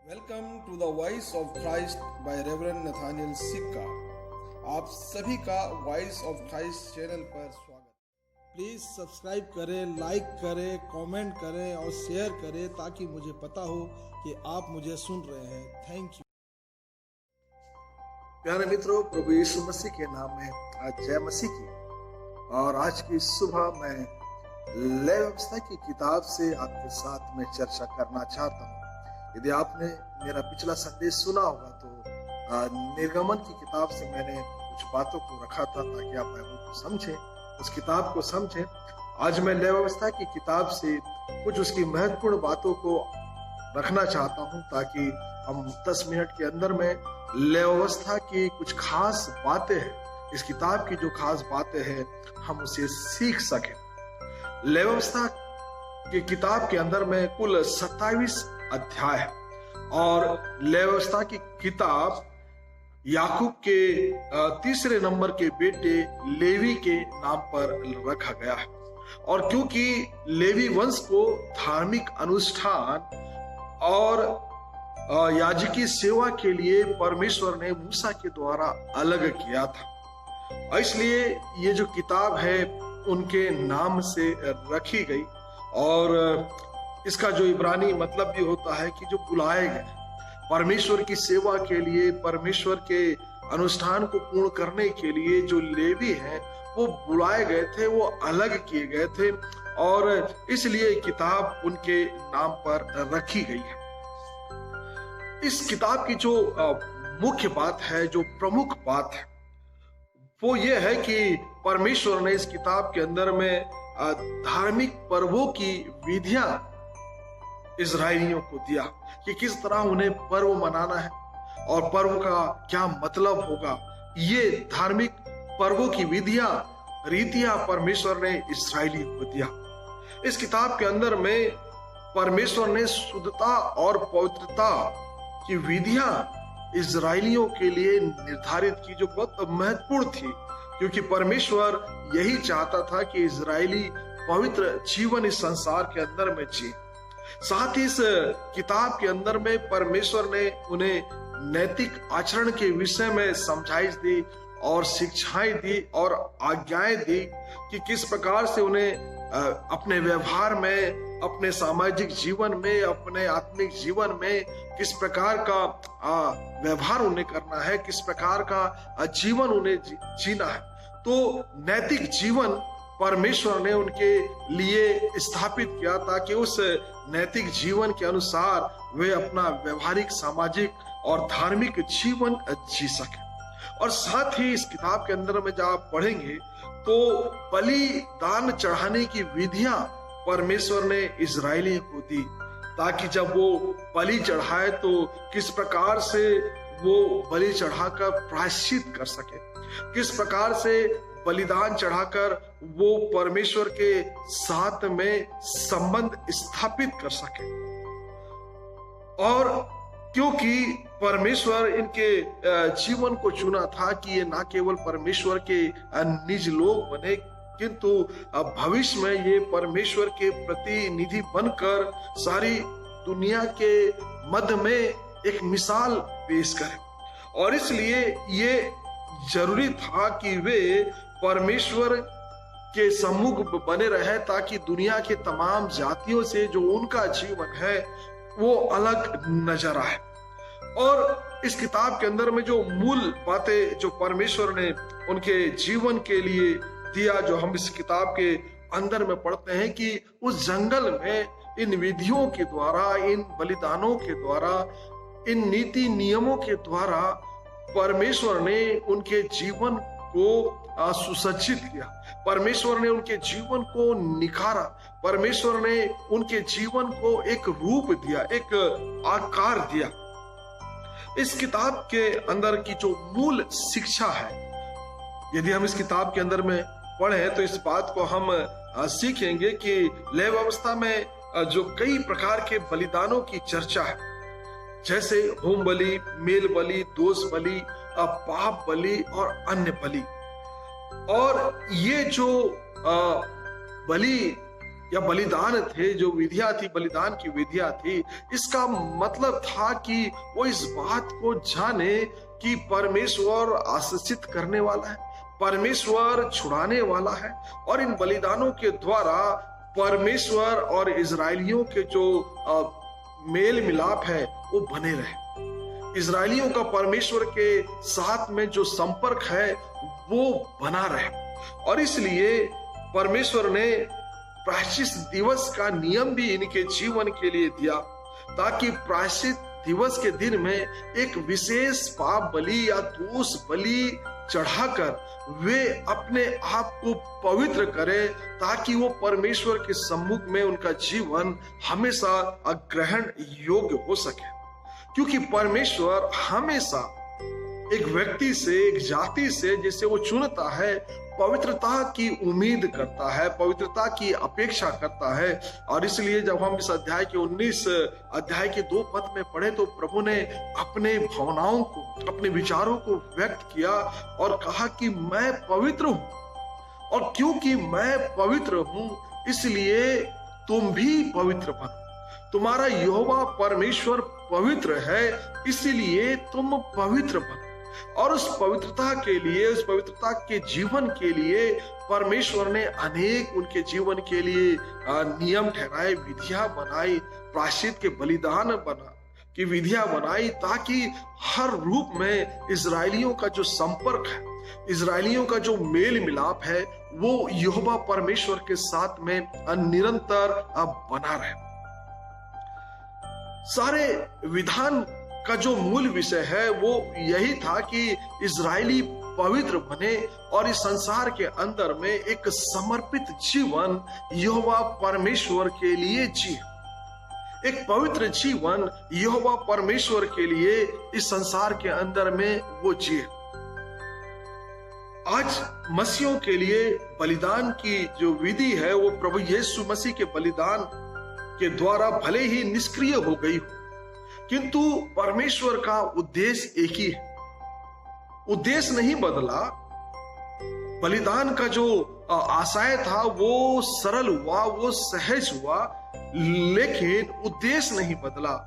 Welcome to the voice of Christ by reverend Nathaniel Sikka. आप सभी का वॉइस ऑफ क्राइस्ट चैनल पर स्वागत। प्लीज सब्सक्राइब करें, लाइक करें, कमेंट करें और शेयर करें ताकि मुझे पता हो कि आप मुझे सुन रहे हैं। Thank you. प्यारे मित्रों, प्रभु यीशु मसीह के नाम में आज जय मसीह की। और आज की सुबह मैं लेवी व्यवस्था की किताब से आपके साथ में चर्चा करना चाहता हूँ। यदि आपने मेरा पिछला संदेश सुना होगा तो निर्गमन की किताब से मैंने कुछ बातों को रखा था ताकि आप बाइबल को समझें, उस किताब को समझें। आज मैं लेवी व्यवस्था की किताब से कुछ उसकी महत्वपूर्ण बातों को रखना चाहता हूं ताकि हम 10 मिनट के अंदर में लेवी व्यवस्था की कुछ खास बातें हैं, इस किताब की जो खास बातें हैं हम उसे सीख सकें। लेवी व्यवस्था की किताब के अंदर में कुल 27 अध्याय है और लेवी व्यवस्था की किताब याकूब के तीसरे नंबर के बेटे लेवी के नाम पर रखा गया है। और क्योंकि लेवी वंश को धार्मिक अनुष्ठान और याजकी सेवा के लिए परमेश्वर ने मूसा के द्वारा अलग किया था, इसलिए ये जो किताब है उनके नाम से रखी गई। और इसका जो इब्रानी मतलब भी होता है कि जो बुलाए गए परमेश्वर की सेवा के लिए, परमेश्वर के अनुष्ठान को पूर्ण करने के लिए जो लेवी हैं वो बुलाए गए थे, वो अलग किए गए थे और इसलिए किताब उनके नाम पर रखी गई है। इस किताब की जो मुख्य बात है, जो प्रमुख बात है, वो ये है कि परमेश्वर ने इस किताब के अंदर में धार्मिक पर्वों की विधियां इजरायलियों को दिया कि किस तरह उन्हें पर्व मनाना है और पर्व का क्या मतलब होगा। ये धार्मिक पर्वों की विधियां, रीतियां परमेश्वर ने इस्राएलियों को दिया। इस किताब के अंदर में परमेश्वर ने शुद्धता और पवित्रता की विधियां इजरायलियों के लिए निर्धारित की, जो बहुत महत्वपूर्ण थी, क्योंकि परमेश्वर यही चाहता था कि इजरायली पवित्र जीवन इस संसार के अंदर में जिए। साथ ही इस किताब के अंदर में परमेश्वर ने उन्हें नैतिक आचरण के विषय में समझाइश दी और शिक्षाएं दी और आज्ञाएं दी कि किस प्रकार से उन्हें अपने व्यवहार में, अपने सामाजिक जीवन में, अपने आत्मिक जीवन में किस प्रकार का व्यवहार उन्हें करना है, किस प्रकार का जीवन उन्हें जीना है। तो नैतिक जीवन परमेश्वर ने उनके लिए स्थापित किया ताकि उस नैतिक जीवन के अनुसार वे अपना व्यवहारिक, सामाजिक और धार्मिक जीवन जी सके। और साथ ही इस किताब के अंदर में जब आप पढ़ेंगे तो बलिदान चढ़ाने की विधियां परमेश्वर ने इजरायलियों को दी ताकि जब वो बलि चढ़ाए तो किस प्रकार से वो बलि चढ़ाकर प्रायश्चित कर सके, किस प्रकार से बलिदान चढ़ाकर वो परमेश्वर के साथ में संबंध स्थापित कर सके। और क्योंकि परमेश्वर इनके जीवन को चुना था कि ये ना केवल परमेश्वर के निज लोग बने, किंतु भविष्य में ये परमेश्वर के प्रतिनिधि बनकर सारी दुनिया के मध्य में एक मिसाल पेश करें। और इसलिए ये जरूरी था कि वे परमेश्वर के सम्मुख बने रहे ताकि दुनिया के तमाम जातियों से जो उनका जीवन है वो अलग नजर आए। और इस किताब के अंदर में जो मूल बातें जो परमेश्वर ने उनके जीवन के लिए दिया, जो हम इस किताब के अंदर में पढ़ते हैं कि उस जंगल में इन विधियों के द्वारा, इन बलिदानों के द्वारा, इन नीति नियमों के द्वारा परमेश्वर ने उनके जीवन को सुसज्जित किया, परमेश्वर ने उनके जीवन को निखारा, परमेश्वर ने उनके जीवन को एक रूप दिया, एक आकार दिया। इस किताब के अंदर की जो मूल शिक्षा है, यदि हम इस किताब के अंदर में पढ़ें तो इस बात को हम सीखेंगे कि लेवी व्यवस्था में जो कई प्रकार के बलिदानों की चर्चा है, जैसे होम बलि, मेल बलि, दोष बलि, पाप बलि और अन्य बलि। और ये जो बलि या बलिदान थे, जो विधियां थी, बलिदान की विधियां थी, इसका मतलब था कि वो इस बात को जाने कि परमेश्वर आशीषित करने वाला है, परमेश्वर छुड़ाने वाला है, और इन बलिदानों के द्वारा परमेश्वर और इजरायलियों के जो मेल मिलाप है वो बने रहे। इजरायलियों का परमेश्वर के साथ में जो संपर्क है वो बना रहे, और इसलिए परमेश्वर ने प्रायश्चित दिवस का नियम भी इनके जीवन के लिए दिया, ताकि प्रायश्चित दिवस के दिन में एक विशेष पाप बलि या दोष बलि चढ़ाकर वे अपने आप को पवित्र करें, ताकि वो परमेश्वर के सम्मुख में उनका जीवन हमेशा ग्रहण योग्य हो सके। क्योंकि परमेश्वर हमेशा एक व्यक्ति से, एक जाति से जिसे वो चुनता है, पवित्रता की उम्मीद करता है, पवित्रता की अपेक्षा करता है। और इसलिए जब हम इस अध्याय के 19 अध्याय के 2 पद में पढ़े तो प्रभु ने अपने भावनाओं को, अपने विचारों को व्यक्त किया और कहा कि मैं पवित्र हूं, और क्योंकि मैं पवित्र हूं इसलिए तुम भी पवित्र बनो। तुम्हारा यहोवा परमेश्वर पवित्र है, इसलिए तुम पवित्र बनो। और उस पवित्रता के लिए, उस पवित्रता के जीवन के लिए परमेश्वर ने अनेक उनके जीवन के लिए नियम ठहराए, विधियां बनाई, प्रायश्चित के बलिदान की विधियां बनाई, ताकि हर रूप में इजरायलियों का जो संपर्क है, इजरायलियों का जो मेल मिलाप है, वो यहोवा परमेश्वर के साथ में निरंतर बना रहे। सारे विधान का जो मूल विषय है वो यही था कि इजरायली पवित्र बने और इस संसार के अंदर में एक समर्पित जीवन यहोवा परमेश्वर के लिए जिए, एक पवित्र जीवन यहोवा परमेश्वर के लिए इस संसार के अंदर में वो जिए। आज मसीहों के लिए बलिदान की जो विधि है वो प्रभु यीशु मसीह के बलिदान के द्वारा भले ही निष्क्रिय हो गई हो, किंतु परमेश्वर का उद्देश्य एक ही है। उद्देश्य नहीं बदला। बलिदान का जो आशय था वो सरल हुआ, वो सहज हुआ, लेकिन उद्देश्य नहीं बदला।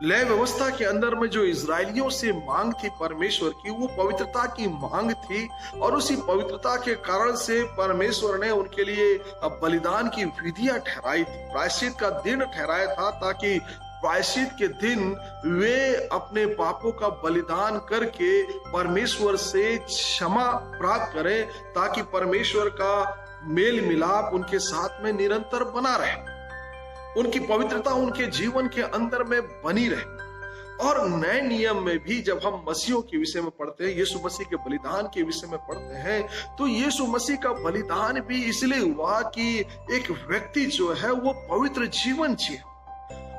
लय व्यवस्था के अंदर में जो इजरायलियों से मांग थी परमेश्वर की, वो पवित्रता की मांग थी, और उसी पवित्रता के कारण से परमेश्वर ने उनके लिए बलिदान की विधियां ठहराई थी, प्रायश्चित का दिन ठहराया था, ताकि प्रायश्चित के दिन वे अपने पापों का बलिदान करके परमेश्वर से क्षमा प्राप्त करें, ताकि परमेश्वर का मेल मिलाप उनके साथ में निरंतर बना रहे, उनकी पवित्रता उनके जीवन के अंदर में बनी रहे। और नए नियम में भी जब हम मसीहों के विषय में पढ़ते हैं, यीशु मसीह के बलिदान के विषय में पढ़ते हैं, तो यीशु मसीह का बलिदान भी इसलिए हुआ कि एक व्यक्ति जो है वो पवित्र जीवन जिए,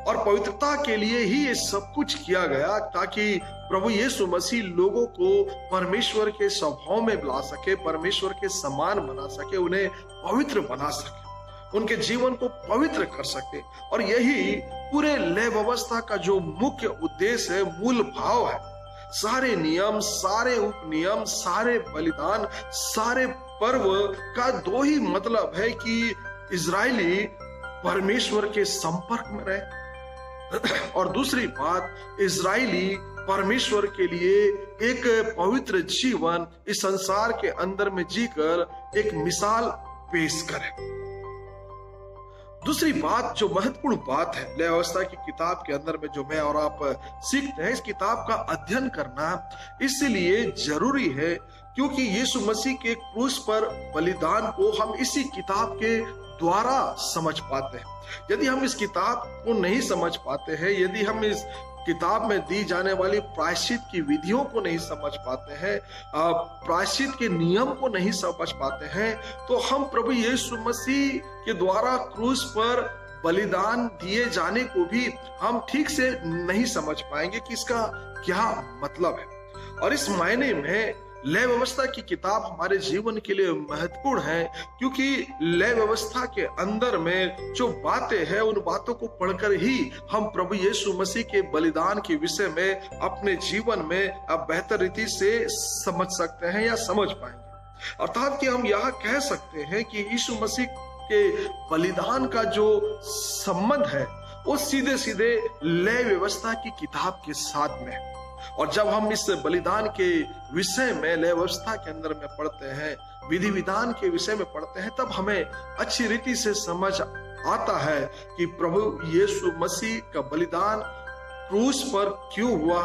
और पवित्रता के लिए ही ये सब कुछ किया गया, ताकि प्रभु यीशु मसीह लोगों को परमेश्वर के स्वभाव में ला सके, परमेश्वर के समान बना सके, उन्हें पवित्र बना सके, उनके जीवन को पवित्र कर सके। और यही पूरे लय व्यवस्था का जो मुख्य उद्देश्य है, मूल भाव है। सारे नियम, सारे उपनियम, सारे बलिदान, सारे पर्व का दो ही मतलब है कि इजरायली परमेश्वर के संपर्क में रहे, और दूसरी बात, इजरायली परमेश्वर के लिए एक पवित्र जीवन इस संसार के अंदर में जीकर एक मिसाल पेश करे। दूसरी बात जो महत्वपूर्ण बात है लय व्यवस्था की किताब के अंदर में, जो मैं और आप सीखते हैं, इस किताब का अध्ययन करना इसलिए जरूरी है क्योंकि यीशु मसीह के क्रूस पर बलिदान को हम इसी किताब के द्वारा समझ पाते हैं। यदि हम इस किताब को नहीं समझ पाते हैं, यदि हम इस किताब में दी जाने वाली प्रायश्चित की विधियों को नहीं समझ पाते हैं, प्रायश्चित के नियम को नहीं समझ पाते हैं, तो हम प्रभु यीशु मसीह के द्वारा क्रूस पर बलिदान दिए जाने को भी हम ठीक से नहीं समझ पाएंगे कि इसका क्या मतलब है। और इस मायने में लय व्यवस्था की किताब हमारे जीवन के लिए महत्वपूर्ण है, क्योंकि लय व्यवस्था के अंदर में जो बातें हैं, उन बातों को पढ़कर ही हम प्रभु यीशु मसीह के बलिदान के विषय में अपने जीवन में अब बेहतर रीति से समझ सकते हैं या समझ पाएंगे। अर्थात कि हम यह कह सकते हैं कि यीशु मसीह के बलिदान का जो संबंध है वो सीधे सीधे लय व्यवस्था की किताब के साथ में है। और जब हम इस बलिदान के विषय में लय व्यवस्था के अंदर में पढ़ते हैं, विधि विधान के विषय में पढ़ते हैं, तब हमें अच्छी रीति से समझ आता है कि प्रभु यीशु मसीह का बलिदान क्रूस पर क्यों हुआ,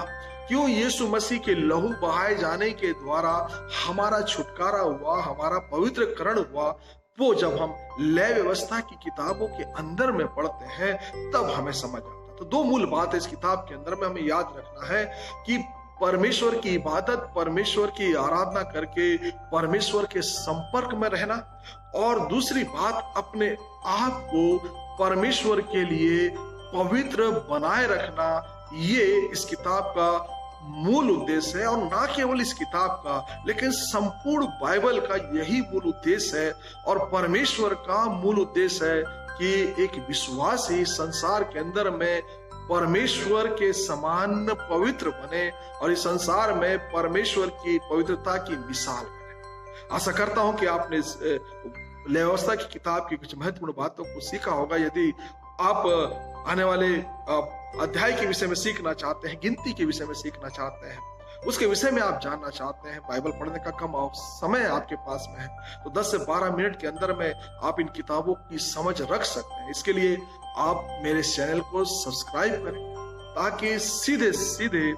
क्यों यीशु मसीह के लहू बहाए जाने के द्वारा हमारा छुटकारा हुआ, हमारा पवित्रकरण हुआ। वो जब हम लय व्यवस्था की किताबों के अंदर में पढ़ते हैं तब हमें समझ आता है। तो दो मूल बात इस किताब के अंदर में हमें याद रखना है कि परमेश्वर की इबादत, परमेश्वर की आराधना करके परमेश्वर के संपर्क में रहना, और दूसरी बात अपने आप को परमेश्वर के लिए पवित्र बनाए रखना, ये इस किताब का मूल उद्देश्य है। और ना केवल इस किताब का लेकिन संपूर्ण बाइबल का यही मूल उद्देश्य है। और परमेश्वर का मूल उद्देश्य है कि एक विश्वासी संसार के अंदर में परमेश्वर के समान पवित्र बने और इस संसार में परमेश्वर की पवित्रता की मिसाल बने। आशा करता हूं कि आपने इस लय व्यवस्था की किताब की कुछ महत्वपूर्ण बातों को सीखा होगा। यदि आप आने वाले अध्याय के विषय में सीखना चाहते हैं, गिनती के विषय में सीखना चाहते हैं, उसके विषय में आप जानना चाहते हैं, बाइबल पढ़ने का कम समय आपके पास में है, तो 10 से 12 मिनट के अंदर में आप इन किताबों की समझ रख सकते हैं। इसके लिए आप मेरे चैनल को सब्सक्राइब करें ताकि सीधे सीधे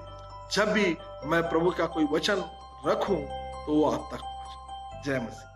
जब भी मैं प्रभु का कोई वचन रखूं तो वो आप तक पहुंचे। जय मसीह।